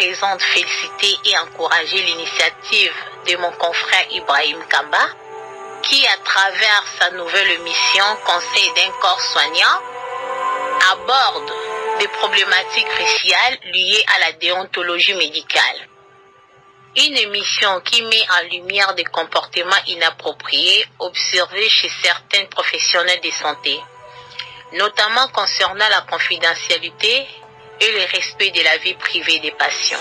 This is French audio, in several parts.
présente féliciter et encourager l'initiative de mon confrère Ibrahim Kamba, qui, à travers sa nouvelle émission Conseil d'un corps soignant, aborde des problématiques cruciales liées à la déontologie médicale. Une émission qui met en lumière des comportements inappropriés observés chez certains professionnels de santé, notamment concernant la confidentialité et le respect de la vie privée des patients.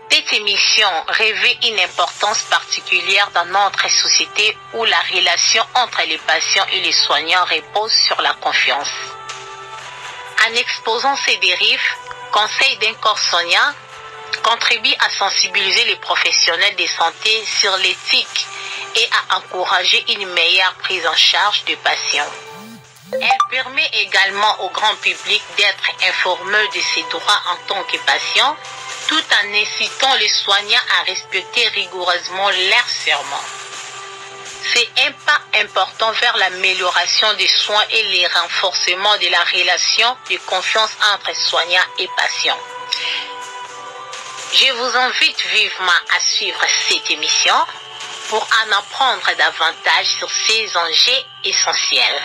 Cette émission revêt une importance particulière dans notre société où la relation entre les patients et les soignants repose sur la confiance. En exposant ces dérives, Conseil d'un corps soignant contribue à sensibiliser les professionnels de santé sur l'éthique et à encourager une meilleure prise en charge des patients. Elle permet également au grand public d'être informé de ses droits en tant que patient, tout en incitant les soignants à respecter rigoureusement leurs serments. C'est un pas important vers l'amélioration des soins et le renforcement de la relation de confiance entre soignants et patients. Je vous invite vivement à suivre cette émission pour en apprendre davantage sur ces enjeux essentiels.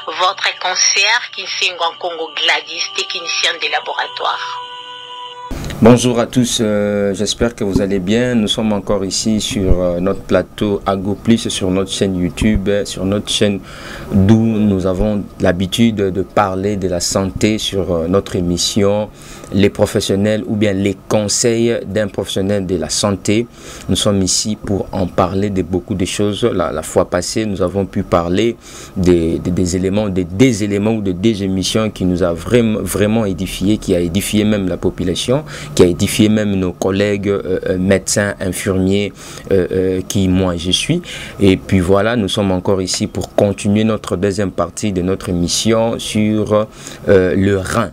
Votre conseillère Kinsengo Congo Gladys, technicienne de laboratoire. Bonjour à tous, j'espère que vous allez bien. Nous sommes encore ici sur notre plateau Ago Plus, sur notre chaîne YouTube, sur notre chaîne d'où nous avons l'habitude de parler de la santé sur notre émission Les professionnels ou bien les conseils d'un professionnel de la santé. Nous sommes ici pour en parler de beaucoup de choses. La fois passée, nous avons pu parler des éléments, des éléments ou de des émissions qui nous a vraiment édifié, qui a édifié même la population, qui a édifié même nos collègues médecins, infirmiers, qui moi je suis. Et puis voilà, nous sommes encore ici pour continuer notre deuxième partie de notre émission sur le rein.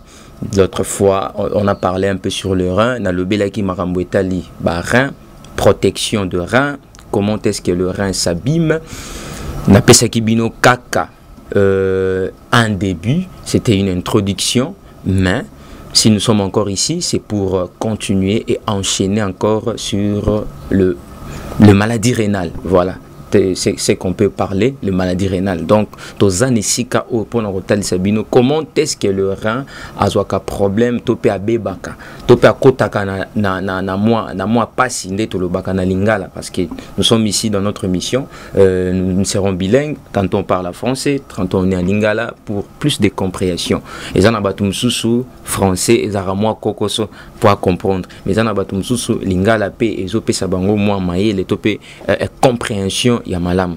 L'autre fois, on a parlé un peu sur le rein. Dans le Belaki Marambouetali, rein, protection de rein, comment est-ce que le rein s'abîme. Napesakibino Kaka, un début, c'était une introduction, mais si nous sommes encore ici, c'est pour continuer et enchaîner encore sur le maladie rénale. Voilà. C'est qu'on peut parler, le maladie rénale. Donc, comment est-ce que le rein a un problème, topé à bebaka, topé à kotaka na moi pas sindé to le baka na lingala, parce que nous sommes ici dans notre mission, nous serons bilingues, tantôt on parle français, tantôt on est en lingala pour plus de compréhension. Et ça n'a pas tout français, et ça moi kokoso pour comprendre. Mais ça n'a pas tout lingala pe et zo pe sabango moi maye le topé compréhension. Yamalam.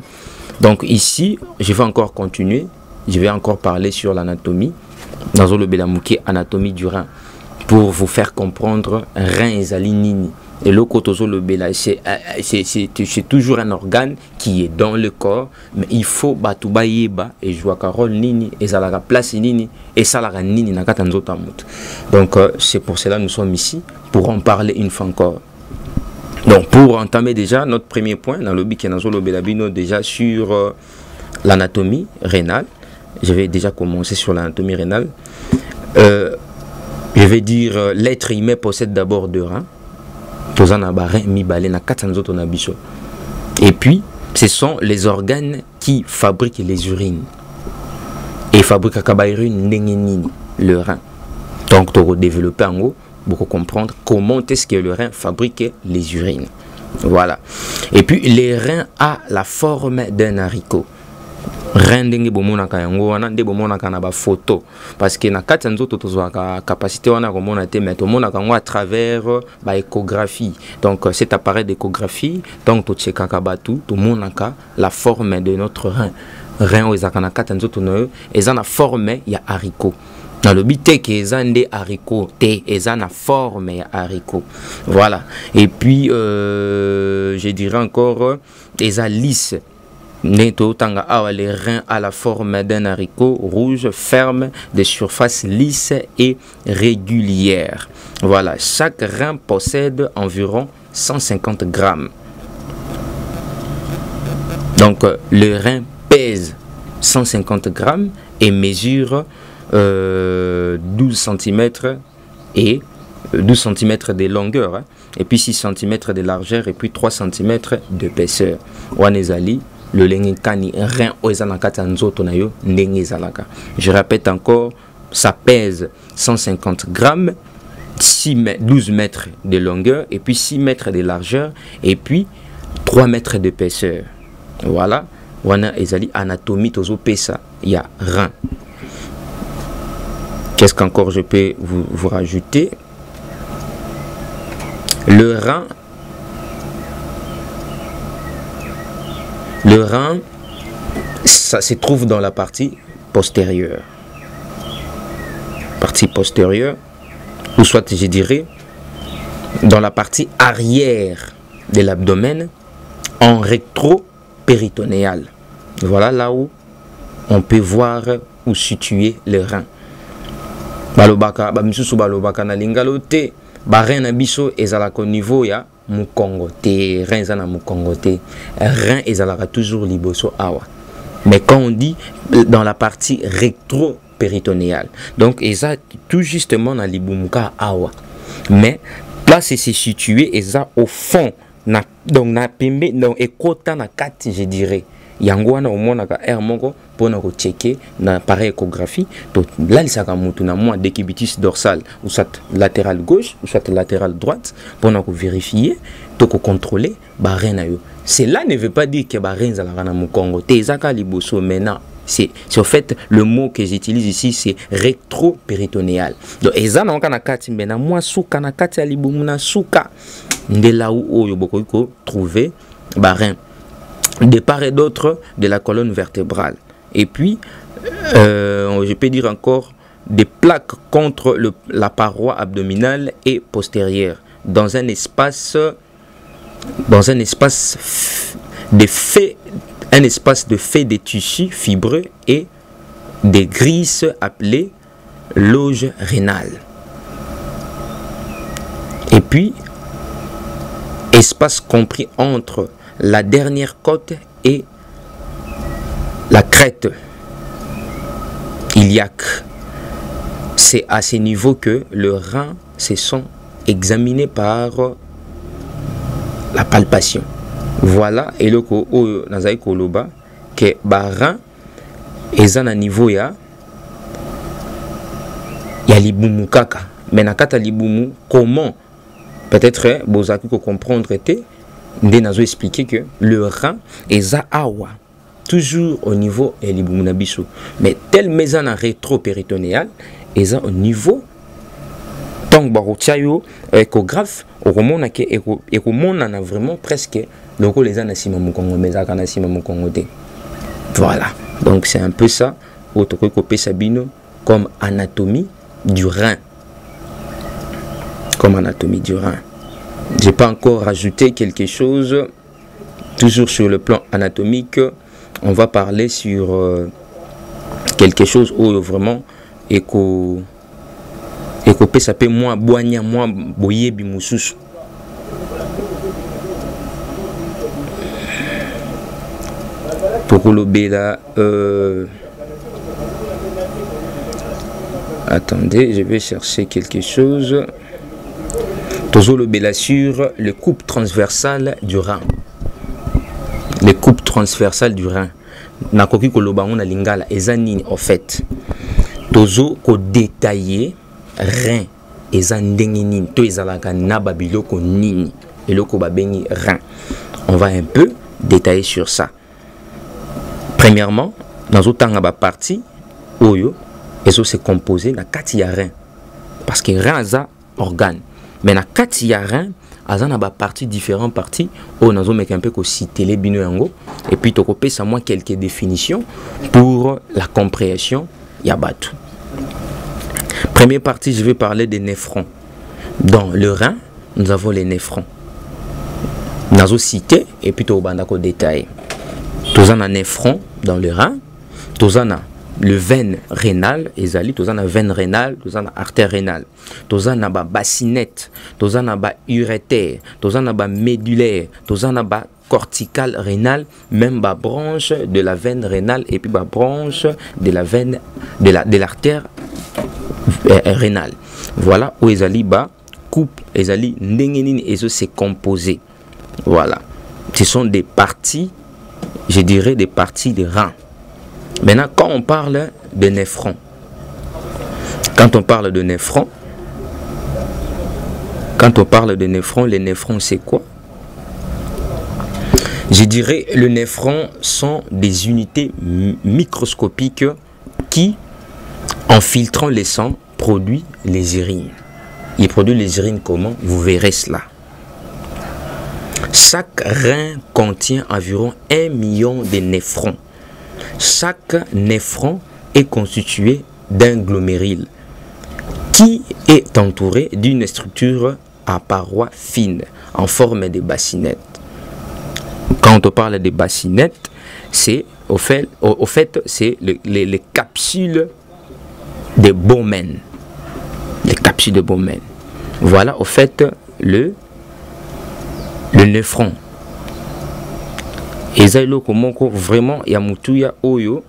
Donc ici, je vais encore continuer. Je vais encore parler sur l'anatomie. Dans le Belamouké, anatomie du rein. Pour vous faire comprendre, rein et zalinini. Et le kotozo le bela, c'est toujours un organe qui est dans le corps, mais il faut batuba yeba et jouer carole nini et ça la place nini et ça la nini na katanzota mut. Donc c'est pour cela que nous sommes ici pour en parler une fois encore. Donc pour entamer déjà notre premier point dans le Bikenazolo Belabino déjà sur l'anatomie rénale, je vais déjà commencer sur l'anatomie rénale. Je vais dire l'être humain possède d'abord deux reins. Et puis ce sont les organes qui fabriquent les urines. Et fabriquent le rein. Donc tu vas développer en haut. Pour comprendre comment est-ce que le rein fabrique les urines. Voilà. Et puis les reins a la forme d'un haricot. Rein dengue bomonaka yango wana nde bomonaka na ba photo parce que na kati nzoto tozwaka capacité wana komona te mais tomonaka ngo à travers ba échographie. Donc cet appareil d'échographie donc to tchekaka batu tomonaka la forme de notre rein. Rein ezaka na kati nzoto no eza na forme ya haricot. Dans le but que les des haricots, ils ont la forme haricot. Voilà. Et puis, je dirais encore, ils ont lisse. Les reins à la forme d'un haricot rouge, ferme, de surface lisse et régulière. Voilà. Chaque rein possède environ 150 grammes. Donc, le rein pèse 150 grammes et mesure 12 cm et 12 cm de longueur, hein, et puis 6 cm de largeur, et puis 3 cm d'épaisseur. Wanezali, le lengekani rein oezanakata nzoto na yo ndenge ezalaka. Je répète encore, ça pèse 150 grammes, 12 mètres de longueur, et puis 6 mètres de largeur, et puis 3 mètres d'épaisseur. Voilà, wana ezali anatomie tozo pesa, il y a rein. Qu'est-ce qu'encore je peux vous rajouter? Le rein, ça se trouve dans la partie postérieure. Partie postérieure, ou soit je dirais dans la partie arrière de l'abdomen, en rétro-péritonéal. Voilà là où on peut voir où situer le rein. Balobaka, bamisusu balobaka na lingalo te, ba rein na biso ezalaka au niveau ya mukongo te, rein ezana mukongo te, rein ezalaka toujours liboso awa. Mais quand on dit dans la partie rétro-péritonéale, donc eza tout justement na libumuka awa. Mais place c'est situé eza au fond na donc na pembe donc ekota na kati je dirais. Yango wana omonaka air moko pona ko checker na appareil échographie to là il saka mutu na moi décubitus dorsal ou soit latéral gauche ou soit latéral droite pona ko vérifier to ko contrôler ba rein na yo. Cela ne veut pas dire que ba rein za la na mukongo te zaka liboso maintenant. C'est en fait le mot que j'utilise ici, c'est rétro-péritonéal. Donc, eza na kana kati mbena moi suka na kati ya libumu na suka nde là où oyo boko ko trouver ba rein de part et d'autre de la colonne vertébrale. Et puis, je peux dire encore des plaques contre la paroi abdominale et postérieure dans un espace de fait de tissus fibreux et des grises appelées loge rénale. Et puis, espace compris entre la dernière côte et la crête iliaque. C'est à ce niveau que le rein se sont examinés par la palpation. Voilà, et le ko nazai koloba que ba rein ezana niveau ya libumu kaka. Mais na kata libumu comment peut-être bozaki ko comprendre était nde nazo expliquer que le rein eza awa toujours au niveau et libumu biso, mais tel maison en rétro-péritonéal eza au niveau donc barotiayo échographe okomona ke ekomona na vraiment presque loko les ana sima mukongo meza kana sima mukongo te. Voilà, donc c'est un peu ça autre que Sabino comme anatomie du rein, comme anatomie du rein. J'ai pas encore rajouté quelque chose. Toujours sur le plan anatomique, on va parler sur quelque chose où vraiment éco ça peut moins boigna moins boyer bimususu. Pour le béla, attendez, je vais chercher quelque chose. Toujours le béla sur le coupe transversale du rein. Les coupes transversales du rein. Nakoki koloba on a lingala ezanini en fait. Tozo ko détailler rein ezandenini to ezalaka na babiloko nini eloko babengi rein. On va un peu détailler sur ça. Premièrement, dans autant ba partie oyo ezo se composé na kati ya rein parce que rein za organe. Mais na kati ya rein azana ba partie différentes parties o nazo meka un peu ko citer les bino yango et puis tokopé ça moi quelques définitions pour la compréhension ya batu. Première partie, je vais parler des néphrons. Dans le rein, nous avons les néphrons. Nazo cité et puis to bandako détail. Tozana néphron dans le rein, tozana le veine rénale, ezali, tozana veine rénale, tozana artère rénale, tozana ba bassinette, tozana ba urétère, tozana ba médulaire, tozana ba corticale rénale, même ba branche de la veine rénale et puis ba branche de la veine de l'artère rénale. Voilà où ezali ba coupe, ezali ndengenini ezo se composer. Voilà. Ce sont des parties, je dirais des parties des reins. Maintenant, quand on parle de néphrons, les néphrons, c'est quoi? Je dirais les néphrons sont des unités microscopiques qui, en filtrant les sangs, produisent les urines. Ils produisent les urines comment? Vous verrez cela. Chaque rein contient environ 1 million de néphrons. Chaque néphron est constitué d'un glomérule qui est entouré d'une structure à parois fines en forme de bassinettes. Quand on parle de bassinettes, c'est au fait c'est les capsules de Bowman. Les capsules de Bowman. Voilà au fait le néphron. Et ça vraiment il y a mutuya oyo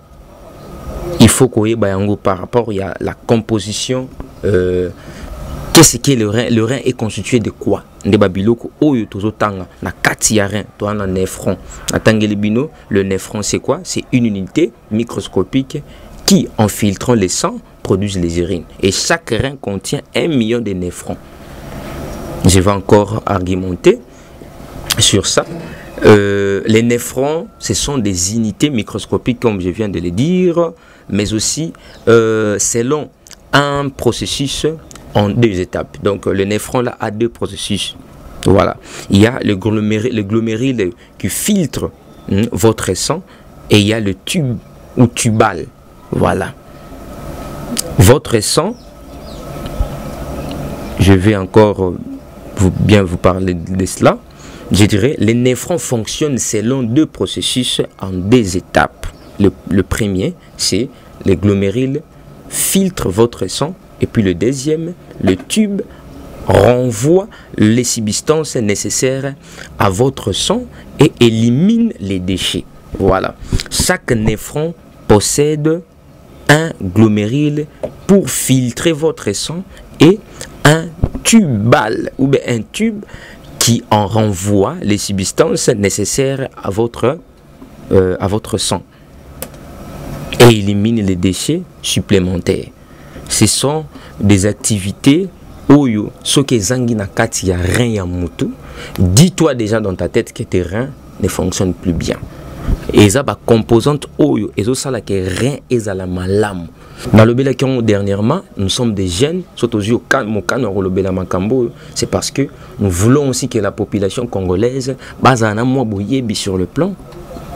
il faut qu'on ait par rapport à la composition. Qu'est-ce que le rein? Le rein est constitué de quoi? De babiloko oyo tozotanga na kati ya rein to na néphron. Atangeli bino, le néphron c'est quoi? C'est une unité microscopique qui, en filtrant les sangs, produisent les urines. Et chaque rein contient 1 million de néphrons. Je vais encore argumenter sur ça. Les néphrons, ce sont des unités microscopiques, comme je viens de le dire, mais aussi selon un processus en 2 étapes. Donc le néphron là a 2 processus. Voilà. Il y a le glomérule qui filtre votre sang et il y a le tube ou tubal. Voilà. Votre sang, je vais encore bien vous parler de cela. Je dirais, les néphrons fonctionnent selon 2 processus en 2 étapes. Le premier, c'est le glomérule filtre votre sang. Et puis le deuxième, le tube renvoie les substances nécessaires à votre sang et élimine les déchets. Voilà. Chaque néphron possède un glomérule pour filtrer votre sang et un tubal ou bien un tube qui en renvoie les substances nécessaires à votre sang et élimine les déchets supplémentaires. Ce sont des activités oyo soki zangi na kati ya rein ya mutu, dis-toi déjà dans ta tête que tes reins ne fonctionnent plus bien. Et ça ba composante oyo ezo sala que rein ezala malamu. Dans le bela qui dernièrement, nous sommes des jeunes, c'est parce que nous voulons aussi que la population congolaise bazana moi boyebi sur le plan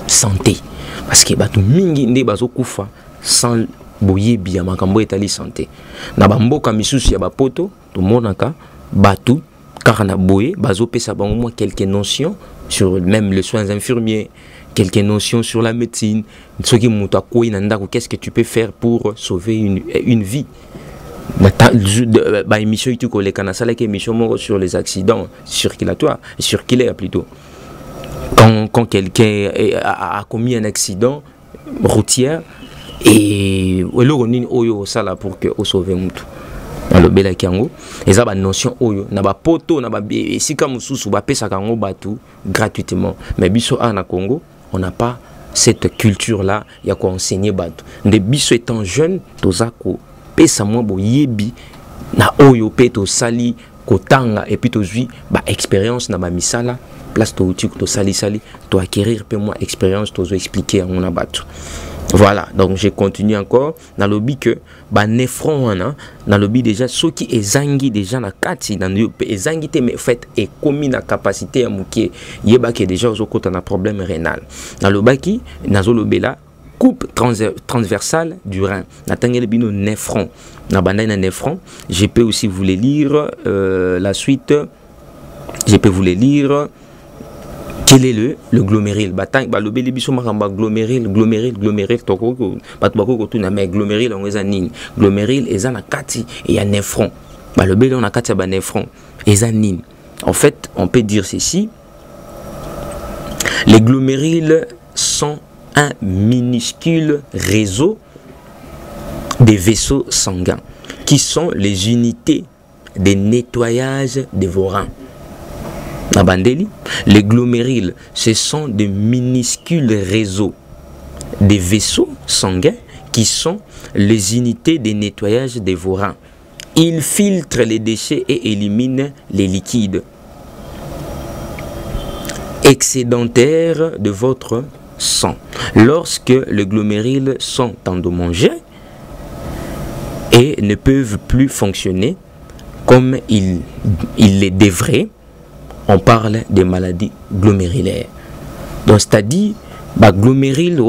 santé. Parce que batu mingi nde bazo kufa sans boyebi ya makambo etali santé. Na bamboka misusu ya bapoto, tout monaka batu car na boye bazo pesa bango moi quelques notions sur même les soins infirmiers, quelques notions sur la médecine. Qu'est-ce que tu peux faire pour sauver une vie? Sur les accidents circulaires plutôt. Quand quelqu'un a commis un accident routier et là pour que sauver mutu. Le bela kiango et ça ba notion oyo na ba poto na ba esika mususu ba pesa kango batu gratuitement, mais biso na Congo on n'a pas cette culture là ya ko enseigner batu de biso étant jeune tozako pesa moi boyebi na oyo pe to sali kotanga et puis to zui ba expérience na ba misala place to uti to sali to acquérir pe moi expérience to zo expliquer on a batu. Voilà, donc je continue encore dans le but que ba néphron dans le but déjà ceux qui ezangi déjà na kati dans le ezangi te mais fait et commis na capacité à mukie yeba que déjà aux côté na problème rénal dans le baki nazo le bela coupe transversale du rein na tangele bino néphron na banda na néphron. Je peux aussi vous les lire la suite, je peux vous les lire. Quel est le glomérule? Glomérule toko batubako tuna mais glomérule on eza nini? Glomérule eza na kati et ya néphron. Le bel on a kati ba néphron eza nini? En fait, on peut dire ceci. Les glomérules sont un minuscule réseau des vaisseaux sanguins qui sont les unités de nettoyage de vos reins. Nabandeli, les glomérules, ce sont de minuscules réseaux de vaisseaux sanguins qui sont les unités de nettoyage de vos reins. Ils filtrent les déchets et éliminent les liquides excédentaires de votre sang. Lorsque les glomérules sont endommagés et ne peuvent plus fonctionner comme ils le devraient, on parle de maladies glomérulaires. Donc, c'est-à-dire, glomérules,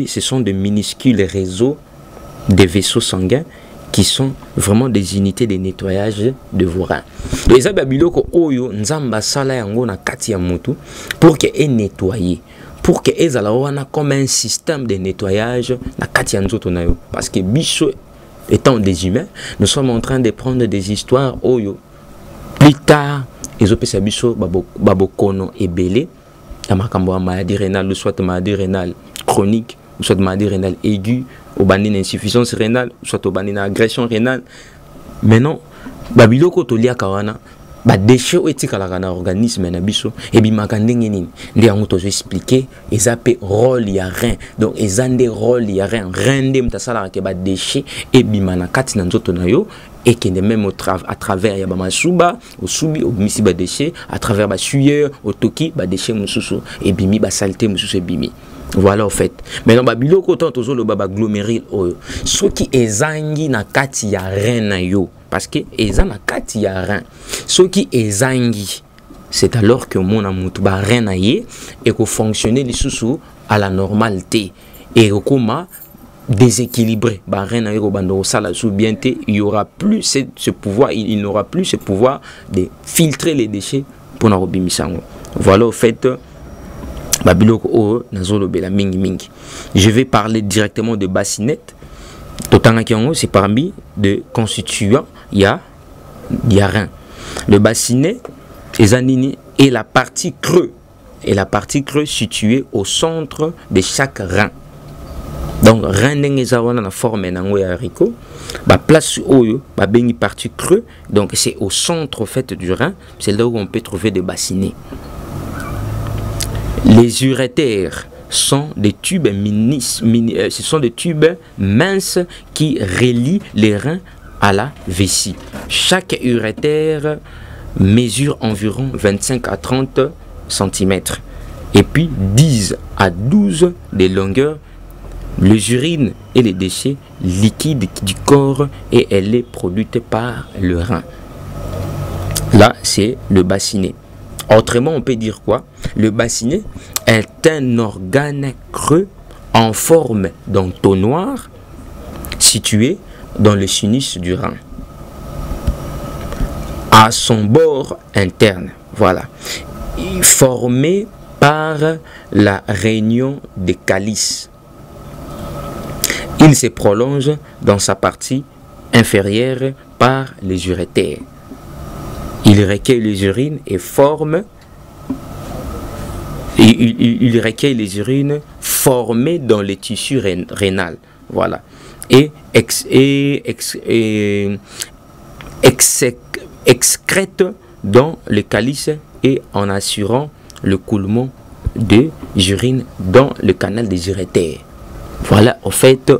ce sont de minuscules réseaux de vaisseaux sanguins qui sont vraiment des unités de nettoyage de vos reins. Donc, les abiloko oyo nzamba sala yango na kati ya mutu pour que est nettoyé, pour que ezala wana comme un système de nettoyage na kati ya nzoto na yo, parce que biso étant des humains, nous sommes en train de prendre des histoires oyo plus tard ezopesa biso babokono ebele ya makambo ya maladie rénale, soit maladie rénale chronique, soit maladie rénale aiguë, ou une insuffisance rénale, soit une agression rénale. Maintenant, babiloko tolia kawana, ba déchets etikala na organisme na biso et bi makandenge nini ndi yango tozo expliquer ezape rôle ya rein. Donc ezande rôle ya rein rende mtasala ke ba déchets et bi manakati na nzoto na yo et qui est même à travers ya ba masuba au subi au misi ba déchets à travers ba sueur au toki ba déchets mususu et bimi ba saleté mususu bimi. Voilà, en fait. Maintenant, babiloko tant tozo le baba glomérule oyo. Ce qui ezangi na kati ya rein na yo, parce que ezan na kati ya rein. Ce qui ezangi, c'est alors que mon amout ba rein na ye et que fonctionner les sous à la normalité et comment déséquilibré ba rein na yo bando sala sous bienté, il y aura plus ce pouvoir, il n'aura plus ce pouvoir de filtrer les déchets pour na robimisango. Voilà, en fait. Je vais parler directement de bassinette. C'est parmi de constituants, il y a rein. Le bassinet est la partie creuse. Et la partie creuse située au centre de chaque rein. Donc, rein dans la forme de haricot. La place où il partie creuse. Donc, c'est au centre en fait, du rein. C'est là où on peut trouver des bassinets. Les urétères sont des tubes ce sont des tubes minces qui relient les reins à la vessie. Chaque urétère mesure environ 25 à 30 cm et puis 10 à 12 de longueur. Les urines et les déchets liquides du corps et elle est produite par le rein. Là, c'est le bassinet. Autrement, on peut dire quoi? Le bassinet est un organe creux en forme d'entonnoir situé dans le sinus du rein, à son bord interne. Voilà. Formé par la réunion des calices. Il se prolonge dans sa partie inférieure par les urétères. Il recueille les urines et forme. Il recueille les urines formées dans les tissus rénal. Voilà. Et excrète dans le calice et en assurant le coulement des urines dans le canal des urétères. Voilà, en fait,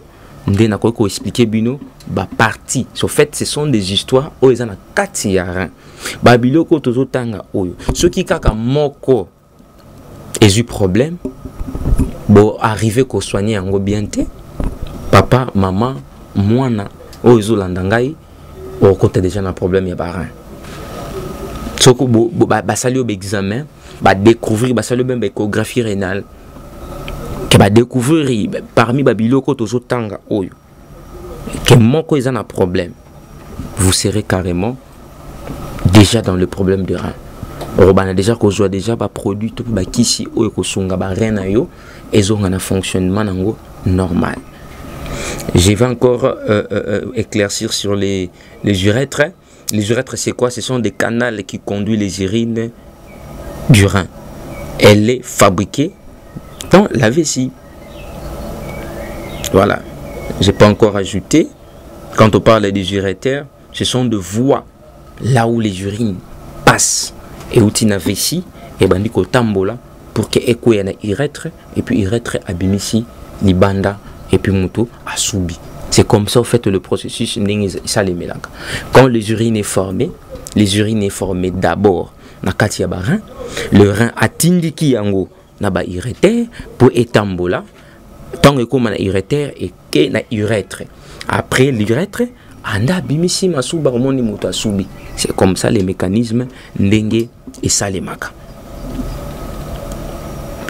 on a expliqué bino ba partie. En fait, ce sont des histoires où ils ont un katiyarin. Babiloko tozo tanga oyo. Ceux qui kaka moko et eu problème, bon arriver qu'au soigner en bien te. Papa, maman, moana, oyo landangai, au côté déjà un problème ya barin. Soko ba sali au examen, ba découvrir ba sali même échographie rénale. Que ba découvrir parmi babiloko tozo tanga oyo. Que moko ils ont un problème. Vous serez carrément déjà dans le problème de rein. On a déjà qu'on soit déjà pas produit tout ba kisi oyo ko sunga ba rein na yo et ont un fonctionnement nango normal. Je vais encore éclaircir sur les urètres. Les urètres c'est quoi? Ce sont des canaux qui conduisent les urines du rein. Elle est fabriquée dans la vessie. Voilà. J'ai pas encore ajouté. Quand on parle des urétères, ce sont des voies là où les urines passent et où tu na vessie et bandi ko tambola pour que ekwe na urètre et puis urètre abimisi libanda et puis mutu asubi. C'est comme ça, en fait, le processus. Quand les urines est formé d'abord na kati ya rein, le rein atindiki yango na ba uréter pour étambola tant que comme na uréter et que na urètre. Après l'urètre, anda bimisi masuba moni mutu asubi. C'est comme ça les mécanismes ndenge et salemaka.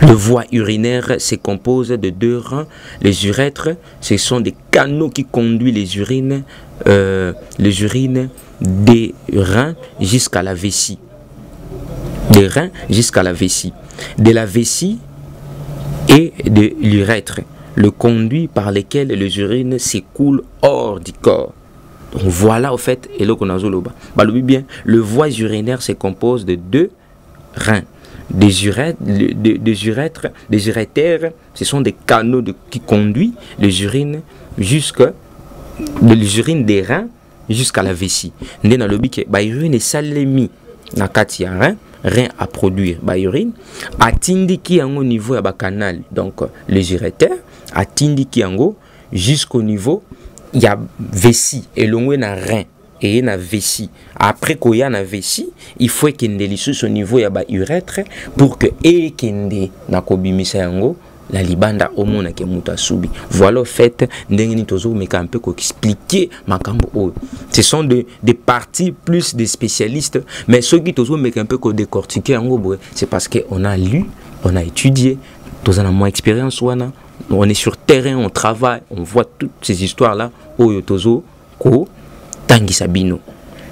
Le voie urinaire se compose de 2 reins. Les urètres, ce sont des canaux qui conduisent les urines des reins jusqu'à la vessie. Des reins jusqu'à la vessie. De la vessie et de l'urètre, le conduit par lequel les urines s'écoulent hors du corps. Donc voilà au fait, et là qu'on a bien, le voie urinaire se compose de 2 reins. Des uréters, ce sont des canaux qui conduisent les urines des reins jusqu'à la vessie. Ndé na lobi ke ba urine salemi na kati ya rein à produire ba urine atindiki yango niveau ya ba canal, donc les uréters atindiki yango jusqu'au niveau ya vessie elongwe na rein et na vessie. Après qu'il y a na vessie, il faut qu'il y ait au niveau ya ba urètre pour que ekende na kobimisa yango la libanda omona ke muta subi. Voilà au fait ndenge ni tozo meka un peu ko expliquer makambo o. Ce sont des parties plus des spécialistes, mais ceux qui tozo meka un peu ko décortiquer yango c'est parce que on a lu, on a étudié, tozo na moins expérience wana, on est sur terrain, on travaille, on voit toutes ces histoires là o tozo ko Tanguy Sabino.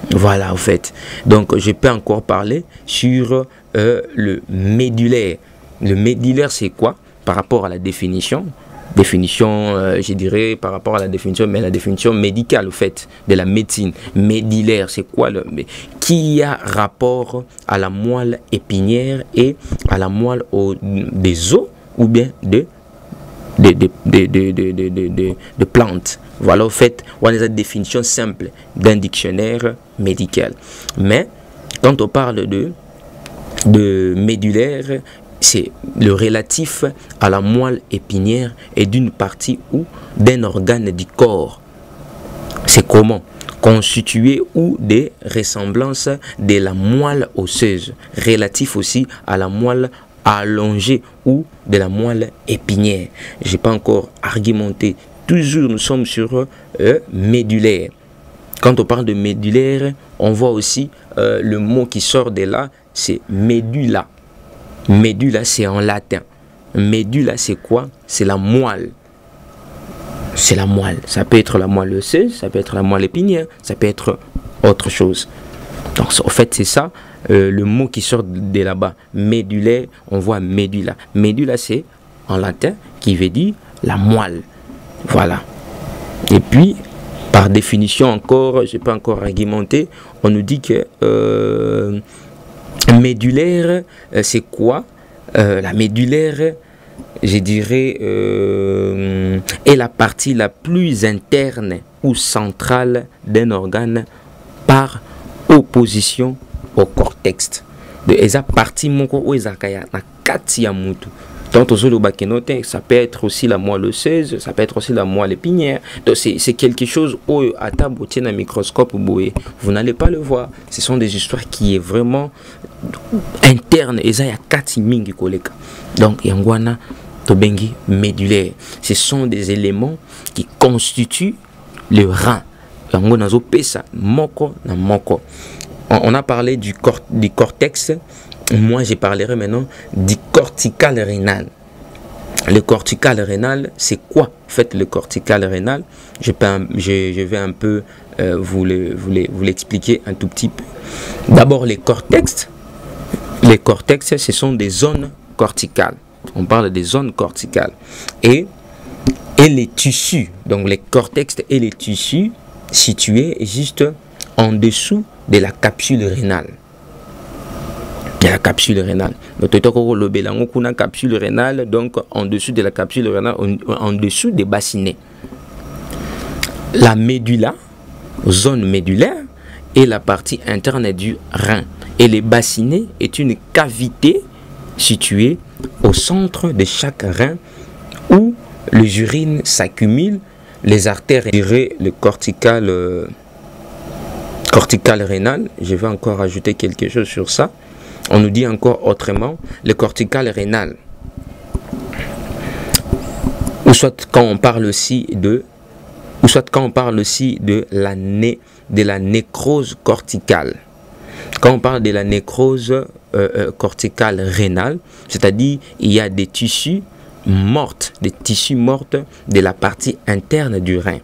Voilà, en fait. Donc, je peux encore parler sur le médulaire. Le médulaire, c'est quoi? Par rapport à la définition, je dirais, par rapport à la définition, mais la définition médicale, en fait, de la médecine. Médulaire, c'est quoi? Qui a rapport à la moelle épinière et à la moelle des os ou bien de plantes. Voilà, au fait, on a une définition simple d'un dictionnaire médical. Mais quand on parle de médulaire, c'est le relatif à la moelle épinière et d'une partie ou d'un organe du corps. C'est comment? Constitué ou des ressemblances de la moelle osseuse, relatif aussi à la moelle allongée ou de la moelle épinière. Je n'ai pas encore argumenté. Toujours nous sommes sur médulaire. Quand on parle de médulaire, on voit aussi le mot qui sort de là, c'est médula. Médula, c'est en latin. Médula, c'est quoi? C'est la moelle. C'est la moelle. Ça peut être la moelle osseuse, ça peut être la moelle épinière, ça peut être autre chose. Donc, en fait, c'est ça. Le mot qui sort de là-bas, médulaire, on voit médula. Médula, c'est en latin qui veut dire la moelle. Voilà. Et puis, par définition encore, je peux encore argumenter, on nous dit que médulaire, c'est quoi? La médulaire, je dirais, est la partie la plus interne ou centrale d'un organe par opposition au cortex. De esa partie moko ou esa kaya na kati ya mutu. Donc ça peut être aussi la moelle osseuse, ça peut être aussi la moelle épinière. Donc c'est quelque chose où à table tient un microscope vous n'allez pas le voir. Ce sont des histoires qui est vraiment interne. Esa ya kati mingi koleka. Donc yangwana tobengi médulaire. Ce sont des éléments qui constituent le rein. Yango nazo pesa moko na moko. On a parlé du cortex. Moi, je parlerai maintenant du cortical rénal. Le cortical rénal, c'est quoi? En fait, le cortical rénal, je vais un peu vous l'expliquer un tout petit peu. D'abord, les cortex. Les cortex, ce sont des zones corticales. On parle des zones corticales. Et les tissus, donc les cortex et les tissus situés juste en dessous de la capsule rénale. De la capsule rénale. Donc, capsule rénale, donc en dessous de la capsule rénale, en dessous des bassinets. La médula, zone médulaire, est la partie interne du rein. Et les bassinets est une cavité située au centre de chaque rein où les urines s'accumulent, les artères, le cortical rénal. Je vais encore ajouter quelque chose sur ça. On nous dit encore autrement, le cortical rénal. Ou soit quand on parle aussi de la nécrose corticale. Quand on parle de la nécrose corticale rénale, c'est-à-dire il y a des tissus morts de la partie interne du rein.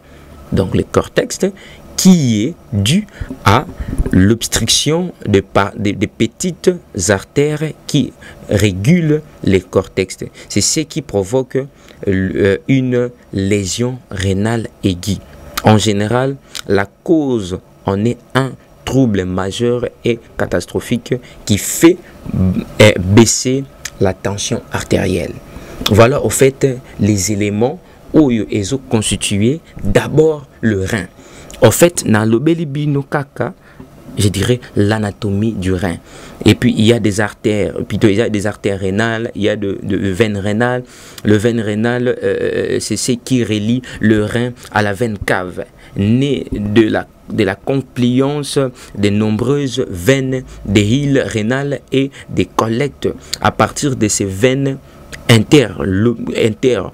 Donc le cortex qui est dû à l'obstruction des petites artères qui régulent les cortex. C'est ce qui provoque une lésion rénale aiguë. En général, la cause en est un trouble majeur et catastrophique qui fait baisser la tension artérielle. Voilà au fait les éléments où ils ont constitué d'abord le rein. En fait, dans le belibino kaka, je dirais l'anatomie du rein. Et puis il y a des artères, plutôt il y a des artères rénales, il y a de veines rénales. Le veine rénale, c'est ce qui relie le rein à la veine cave, née de la compliance de nombreuses veines des îles rénales et des collectes à partir de ces veines interlobulaires,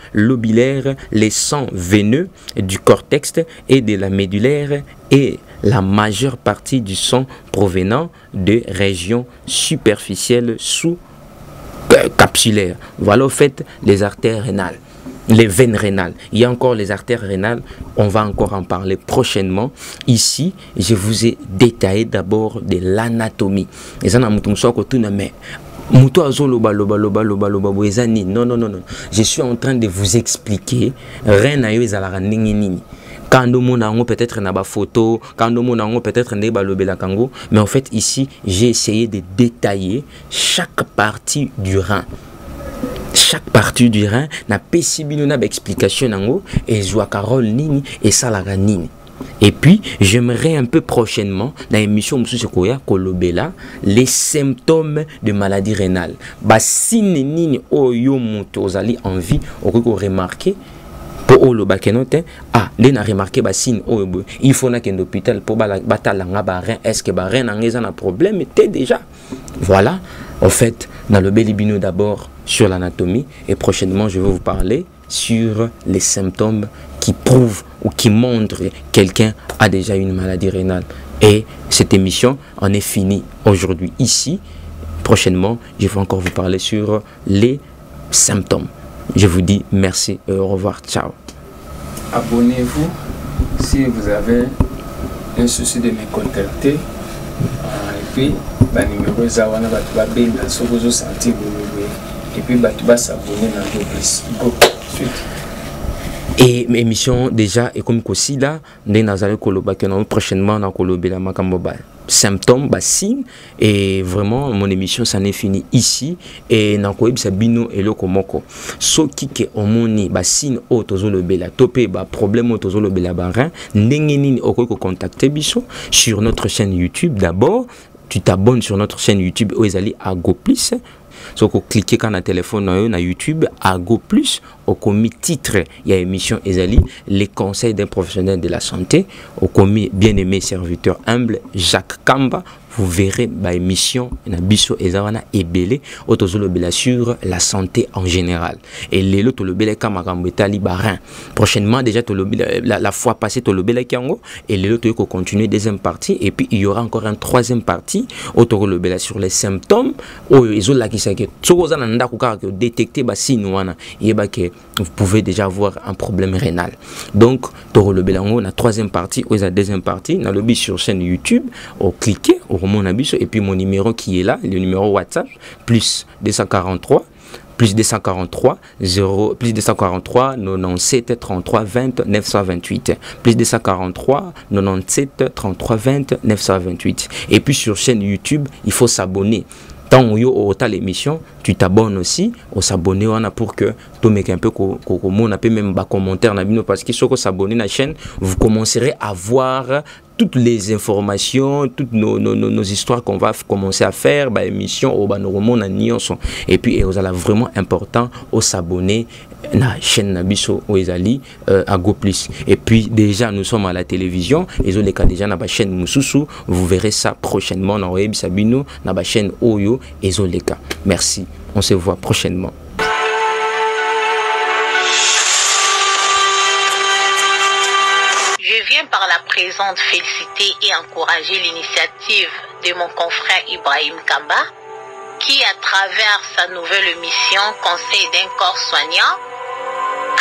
les sangs veineux du cortex et de la médulaire et la majeure partie du sang provenant de régions superficielles sous-capsulaires. Voilà au fait les artères rénales, les veines rénales. Il y a encore les artères rénales, on va encore en parler prochainement. Ici, je vous ai détaillé d'abord de l'anatomie. Non, je suis en train de vous expliquer quand nous peut-être na photo, quand nous peut-être mais en fait ici j'ai essayé de détailler chaque partie du rein. Chaque partie du rein n'a pas explication et joue carole nini et salaga nini. Et puis, j'aimerais un peu prochainement, dans l'émission les symptômes de maladie rénale. Si vous avez envie de remarquer, pour le remarqué il faut que l'hôpital pour est-ce que rein a un problème déjà. Voilà, en fait, dans le Belibino d'abord sur l'anatomie et prochainement je vais vous parler sur les symptômes qui prouvent ou qui montrent que quelqu'un a déjà une maladie rénale. Et cette émission en est finie aujourd'hui ici. Prochainement, je vais encore vous parler sur les symptômes. Je vous dis merci et au revoir. Ciao. Abonnez-vous si vous avez un souci de me contacter. Et puis, le numéro est là. Et puis, s'abonner dans le suite. Et émission déjà et comme aussi là prochainement dans la symptômes signes et vraiment mon émission ça n'est fini ici et dans bino et lokomoko so qui ke omoni signe otozo le bela topé problème otozo le bela barin ndenge nini okoko contacter biso sur notre chaîne YouTube. D'abord tu t'abonnes sur notre chaîne YouTube Oezali Agoplis. So ko cliquer quand na téléphone na YouTube Ago Plus au commis titre il y a émission Ezali les conseils d'un professionnel de la santé au commis bien-aimé serviteur humble Jacques Kamba. Vous verrez émission na biso ezawana ebele otozolo bela sur la santé en général et lelo to le bela kamakambo etali barin. Prochainement déjà la fois passée to le bela kango et lelo to ko continuer deuxième partie et puis il y aura encore un troisième partie otozolo le bela sur les symptômes o ezola ki sake tsoza na ndako ka détecter signe wana yeba que vous pouvez déjà avoir un problème rénal. Donc to le bela ngo na troisième partie ou la deuxième partie na lobby sur chaîne YouTube au cliquer au mon abisso et puis mon numéro qui est là, le numéro WhatsApp plus 243 97 33 20 928 plus 243 97 33 20 928 et puis sur chaîne YouTube il faut s'abonner. Tant où au l'émission, tu t'abonnes aussi, on s'abonne pour que tu mettes un peu même bas commentaire parce que si vous s'abonnez à la chaîne, vous commencerez à voir toutes les informations, toutes nos histoires qu'on va commencer à faire, bah, émission au Banoromon à Nyonson. Et puis, vous allez vraiment important au s'abonner à la chaîne Nabiso Oezali à GoPlus. Et puis, déjà, nous sommes à la télévision. Et les cas déjà, dans la chaîne Moussousou, vous verrez ça prochainement dans Web Sabino, dans la chaîne Oyo et Zoleka. Merci. On se voit prochainement. Je viens par la présente féliciter et encourager l'initiative de mon confrère Ibrahim Kamba, qui, à travers sa nouvelle émission Conseil d'un corps soignant,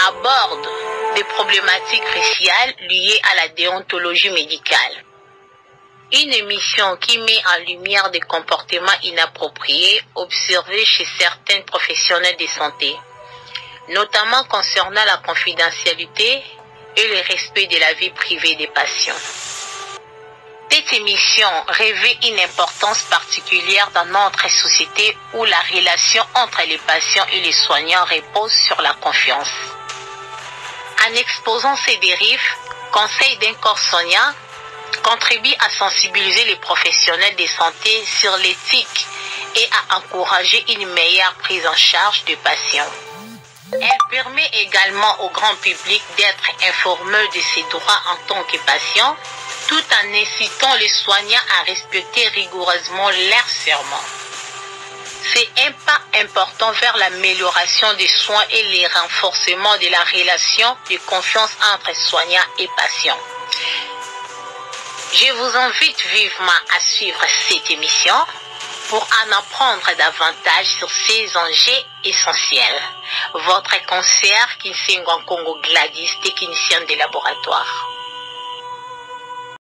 aborde des problématiques cruciales liées à la déontologie médicale. Une émission qui met en lumière des comportements inappropriés observés chez certains professionnels de santé, notamment concernant la confidentialité et le respect de la vie privée des patients. Cette émission revêt une importance particulière dans notre société où la relation entre les patients et les soignants repose sur la confiance. En exposant ces dérives, Conseil d'un corps soignant contribue à sensibiliser les professionnels de santé sur l'éthique et à encourager une meilleure prise en charge des patients. Elle permet également au grand public d'être informé de ses droits en tant que patient, tout en incitant les soignants à respecter rigoureusement leurs serments. C'est un pas important vers l'amélioration des soins et le renforcement de la relation de confiance entre soignants et patients. Je vous invite vivement à suivre cette émission pour en apprendre davantage sur ces enjeux essentiels. Votre conseillère Kinsengo Congo Gladys, technicienne de laboratoire.